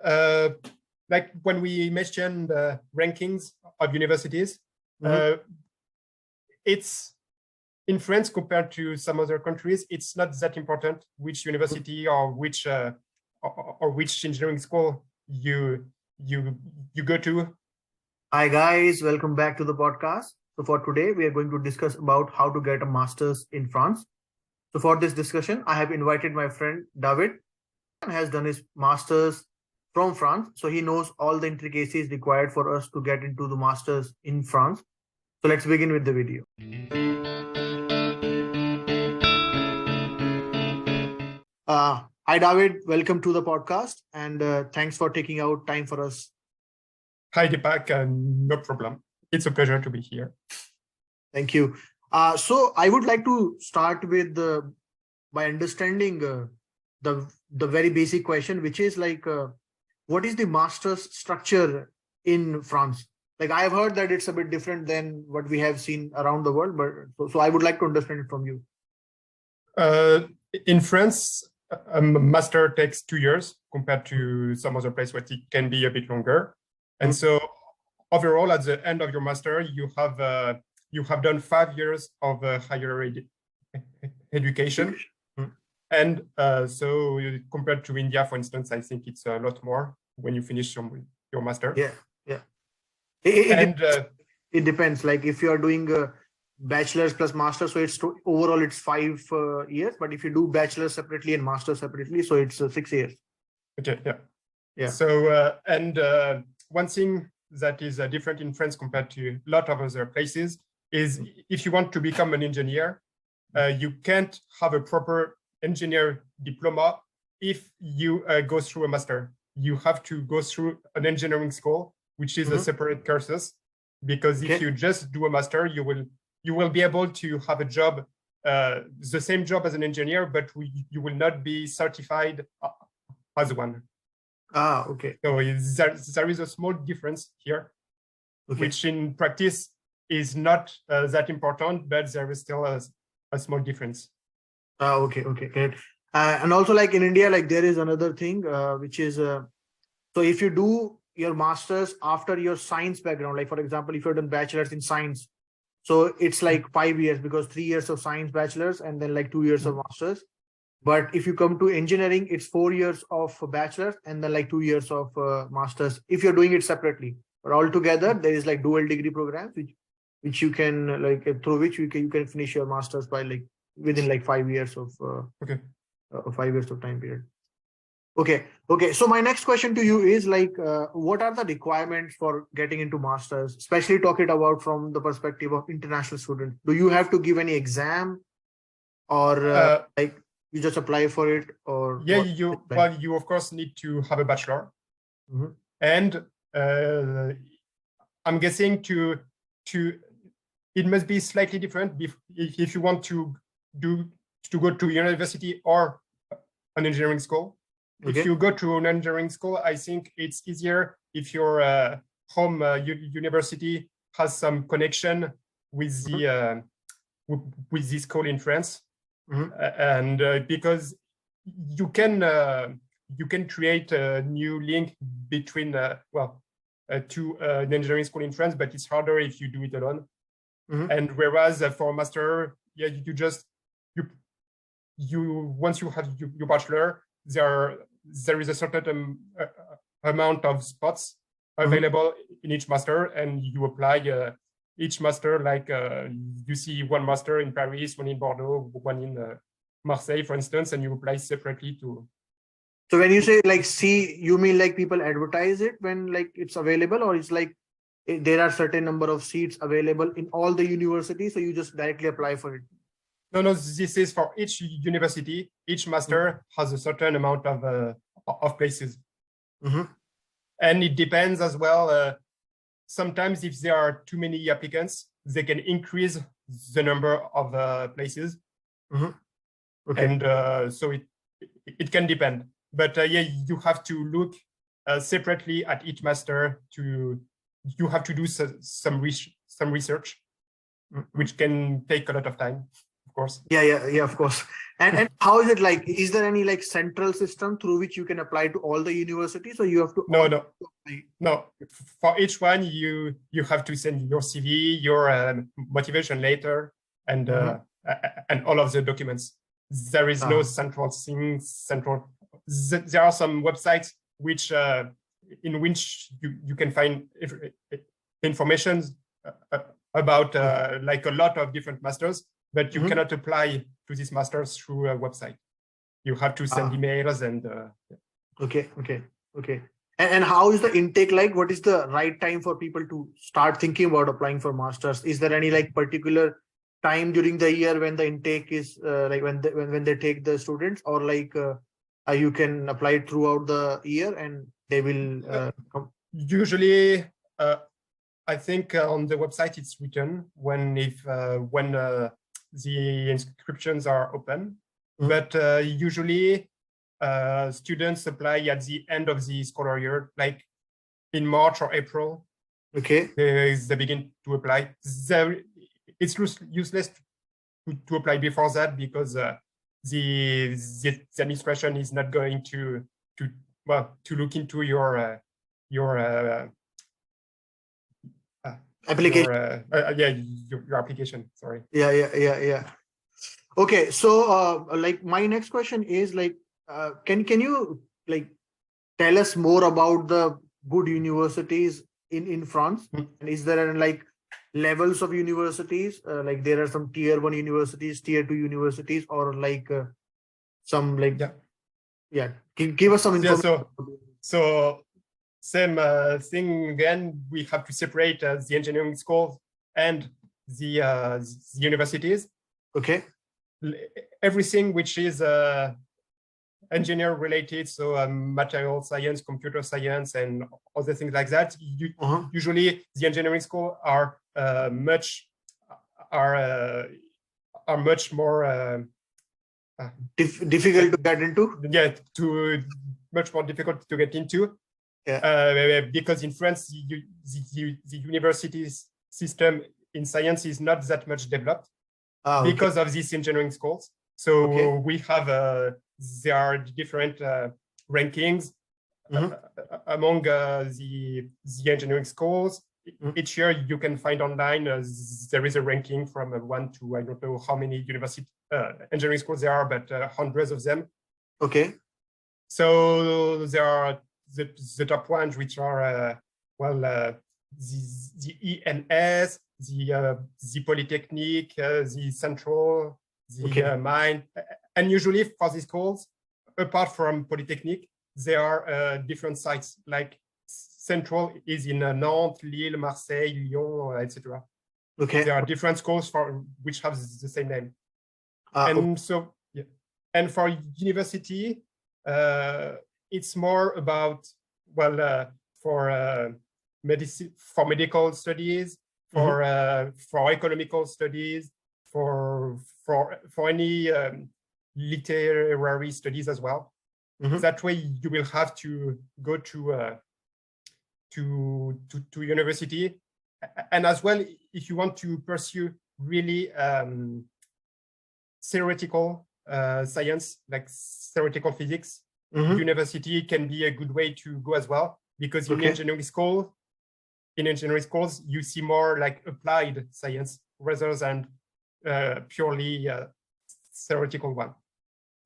uh, like when we mentioned rankings of universities, it's in France compared to some other countries, it's not that important which university or which engineering school you go to. Hi guys, welcome back to the podcast. So for today, we are going to discuss about how to get a master's in France. So for this discussion, I have invited my friend David, who has done his master's from France. So he knows all the intricacies required for us to get into the master's in France. So let's begin with the video. Hi David, welcome to the podcast and thanks for taking out time for us. Hi Deepak, no problem. It's a pleasure to be here. Thank you. So I would like to start with by understanding the very basic question, which is like, what is the master's structure in France? Like I have heard that it's a bit different than what we have seen around the world, but so I would like to understand it from you. In France, a master takes 2 years compared to some other place where it can be a bit longer. And so overall, at the end of your master, you have done 5 years of higher education. And so compared to India, for instance, I think it's a lot more when you finish your master. Yeah. It depends. Like if you are doing a bachelor's plus master, so it's overall it's 5 years. But if you do bachelor separately and master separately, so it's 6 years. Okay. Yeah. So one thing that is different in France compared to a lot of other places is if you want to become an engineer, you can't have a proper engineer diploma if you go through a master. You have to go through an engineering school, which is a separate courses, because if you just do a master, you will be able to have a job, the same job as an engineer, but you will not be certified as one. Okay. So there is a small difference here, which in practice is not that important, but there is still a small difference. Okay, great. And also like in India, like there is another thing, which is, so if you do your master's after your science background, like for example, if you've done bachelor's in science, so it's like 5 years because 3 years of science bachelor's and then like 2 years of master's. But if you come to engineering, it's 4 years of bachelor's and then like 2 years of master's if you're doing it separately. But altogether, there is like dual degree programs which you can like through which you can finish your master's by like within like 5 years of 5 years of time period. Okay. So my next question to you is like, what are the requirements for getting into masters, especially talking about from the perspective of international students? Do you have to give any exam or like you just apply for it? Or you of course need to have a bachelor, and I'm guessing to it must be slightly different if you want to go to university or an engineering school. If you go to an engineering school, I think it's easier if your home university has some connection with the with this school in France. And because you can create a new link between to an engineering school in France, but it's harder if you do it alone. And whereas for a master, you once you have your bachelor, there is a certain amount of spots available in each master, and you apply each master, like you see one master in Paris, one in Bordeaux, one in Marseille, for instance, and you apply separately to. So when you say like you mean like people advertise it when like it's available, or it's like there are certain number of seats available in all the universities, so you just directly apply for it? No, this is for each university. Each master has a certain amount of places. And it depends as well. Sometimes if there are too many applicants, they can increase the number of places. And so it can depend. But you have to look separately at each master. You have to do some research, which can take a lot of time. course. Yeah, of course. And how is it like? Is there any like central system through which you can apply to all the universities, or you have to? No. For each one, you have to send your CV, your motivation letter, and all of the documents. There is no central thing. There are some websites which in which you can find information about like a lot of different masters, but you cannot apply to this masters through a website. You have to send emails and. Okay. And how is the intake like? What is the right time for people to start thinking about applying for masters? Is there any like particular time during the year when the intake is like when they take the students, or like you can apply it throughout the year and they will come? Usually, I think on the website it's written when the inscriptions are open, but usually students apply at the end of the scholar year, like in March or April. Okay. They begin to apply. It's useless to apply before that because the administration is not going to look into your application. Your application. Sorry. Yeah. Okay, so like my next question is like, can you like tell us more about the good universities in France? And is there like levels of universities? Like there are some tier 1 universities, tier 2 universities, or like some like give us some information. So same thing again. We have to separate the engineering schools and the universities. Okay. Everything which is engineer related, so material science, computer science, and other things like that. Usually, the engineering school are much more difficult to get into. Much more difficult to get into. Because in France, the universities system in science is not that much developed because of these engineering schools. So we have there are different rankings among the engineering schools. Each year you can find online there is a ranking from 1 to I don't know how many university engineering schools there are, but hundreds of them. Okay. So there are the top ones, which are the ENS, the Polytechnique, the Central, the Mine, and usually for these schools, apart from Polytechnique, there are different sites. Like Central is in Nantes, Lille, Marseille, Lyon, etc. Okay. There are different schools which have the same name, and for university, it's more about for medicine, for medical studies, for economical studies, for any literary studies as well. That way, you will have to go to university, and as well, if you want to pursue really theoretical science, like theoretical physics, university can be a good way to go as well, because in engineering schools, you see more like applied science rather than purely theoretical one.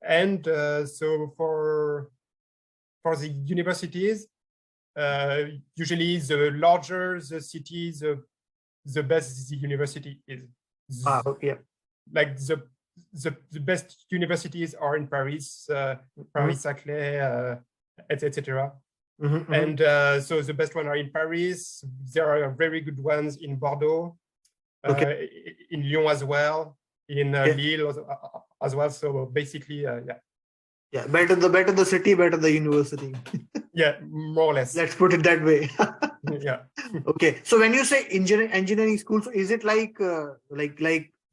And so for the universities, usually the larger the city, the best the university is. Like the best universities are in Paris, Paris-Saclay, etc. And so the best ones are in Paris. There are very good ones in Bordeaux, in Lyon as well, in Lille as well. So basically, better the city, better the university. More or less. Let's put it that way. Okay. So when you say engineering school, so is it like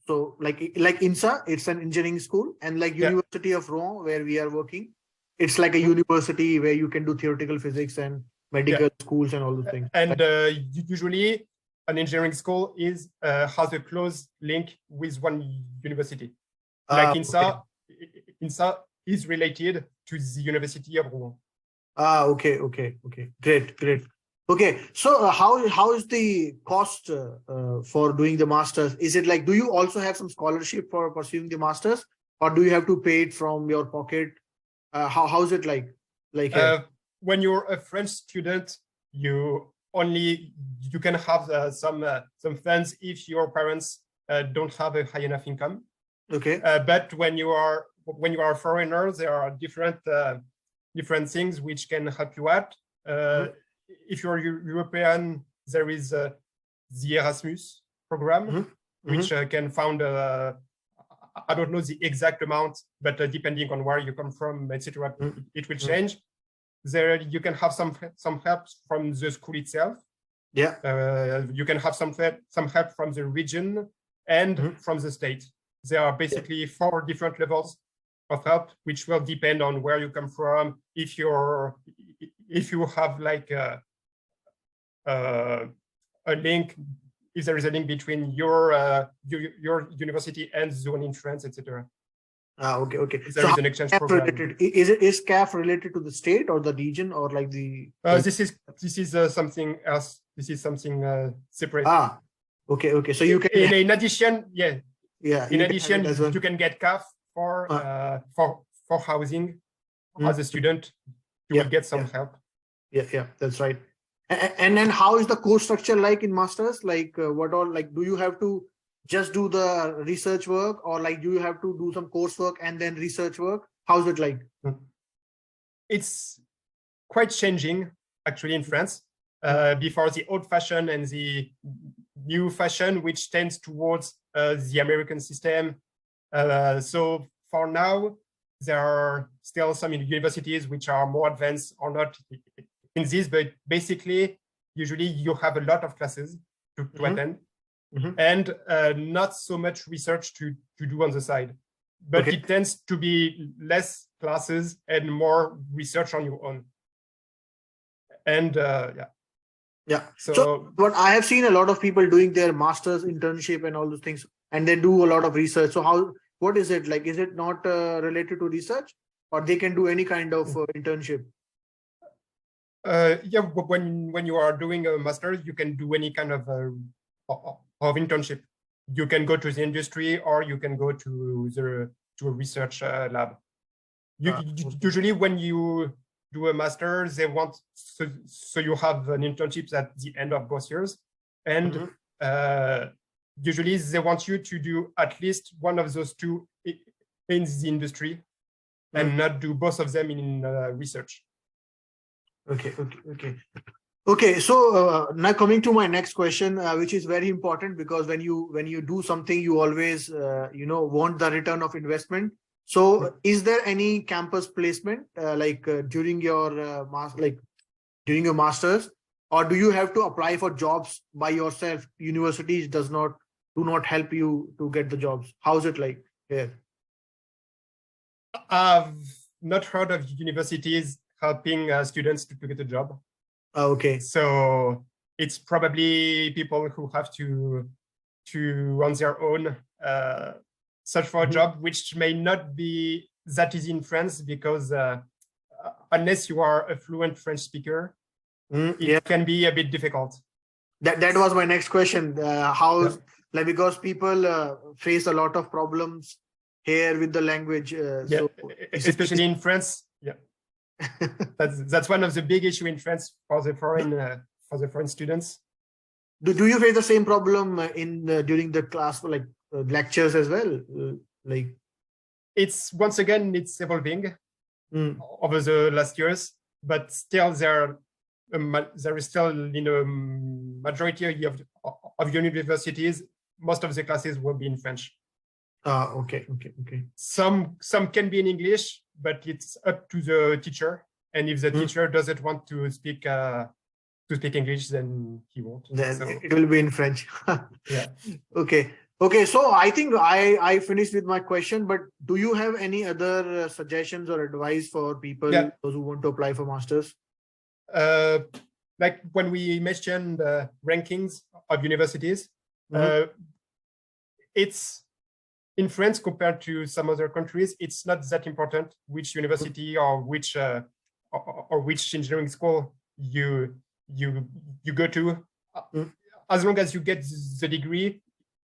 INSA, it's an engineering school, and like University of Rouen, where we are working, it's like a university where you can do theoretical physics and medical schools and all those things. And usually, an engineering school has a close link with one university. Like Okay. INSA is related to the University of Rouen. Okay. Great. Okay, so how is the cost for doing the masters? Is it like, do you also have some scholarship for pursuing the masters, or do you have to pay it from your pocket? How is it like here? When you're a French student, you can have some funds if your parents don't have a high enough income. Okay. But when you are a foreigner, there are different things which can help you out. If you're European, there is the Erasmus program, which can found I don't know the exact amount, but depending on where you come from, etc., it will change. There you can have some help from the school itself. Yeah. You can have some help from the region and from the state. There are basically 4 different levels of help, which will depend on where you come from. If you have like a link, if there is a link between your university and zone in France, etc. Okay. There is an exchange program. Is CAF related to the state or the region, or like the? This is something else. This is something separate. Okay. So you can. In addition, yeah. In addition, well. you can get CAF for housing as a student. You will get some help. Yeah, that's right. And then how is the course structure like in masters? Like what all, like, do you have to just do the research work, or like do you have to do some coursework and then research work? How's it like? It's quite changing actually in France. Before the old fashion and the new fashion, which tends towards the American system. So for now, there are still some universities which are more advanced or not in this, but basically, usually you have a lot of classes to attend and not so much research to do on the side. But it tends to be less classes and more research on your own. And yeah. So what I have seen a lot of people doing their master's internship and all those things, and they do a lot of research. So what is it like? Is it not related to research, or they can do any kind of internship? Yeah, when you are doing a master's, you can do any kind of internship. You can go to the industry, or you can go to a research lab. Usually, when you do a master, they want so you have an internship at the end of both years, and usually they want you to do at least one of those 2 in the industry, and not do both of them in research. Okay. So now coming to my next question, which is very important, because when you do something, you always want the return of investment. So is there any campus placement during your masters, or do you have to apply for jobs by yourself? Universities do not help you to get the jobs. How's it like here? I've not heard of universities helping students to get a job. Okay. So it's probably people who have to on their own search for a job, which may not be that easy in France, because unless you are a fluent French speaker, it can be a bit difficult. That was my next question. Because people face a lot of problems here with the language. So especially in France. Yeah. that's one of the big issue in France for the foreign students. Do you face the same problem during the class, lectures as well? It's evolving over the last years, but still there is still majority of universities, most of the classes will be in French. Okay. Some can be in English, but it's up to the teacher. And if the teacher doesn't want to speak English, then he won't. Then it will be in French. Yeah. Okay. So I think I finished with my question, but do you have any other suggestions or advice for people, those who want to apply for masters? Like when we mentioned rankings of universities, it's in France, compared to some other countries, it's not that important which university or which engineering school you go to. As long as you get the degree.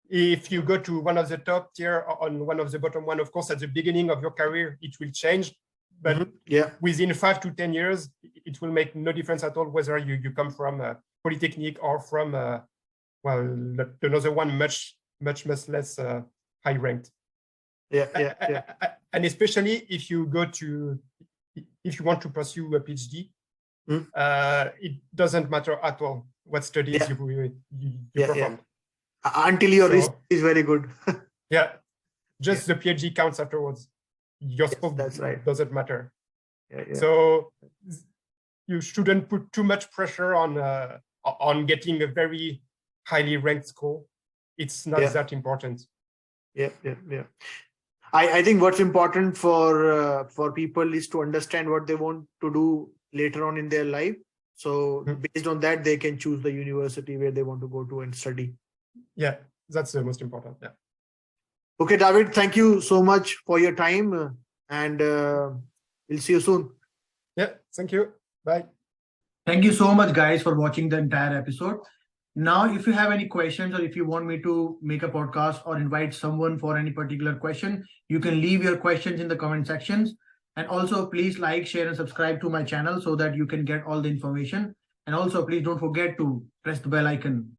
If you go to one of the top tier on one of the bottom one, of course, at the beginning of your career, it will change. But within 5 to 10 years, it will make no difference at all whether you come from Polytechnic or from, another one much less high ranked. And especially if you want to pursue a PhD, it doesn't matter at all what studies you performed. Until your risk is very good. Just the PhD counts afterwards. Your scope doesn't matter. So you shouldn't put too much pressure on getting a very highly ranked school. It's not that important. I think what's important for people is to understand what they want to do later on in their life. So based on that, they can choose the university where they want to go to and study. Yeah, that's the most important. Yeah. Okay, David, thank you so much for your time, and we'll see you soon. Yeah, thank you. Bye. Thank you so much, guys, for watching the entire episode. Now, if you have any questions or if you want me to make a podcast or invite someone for any particular question, you can leave your questions in the comment sections. And also, please like, share, and subscribe to my channel so that you can get all the information. And also, please don't forget to press the bell icon.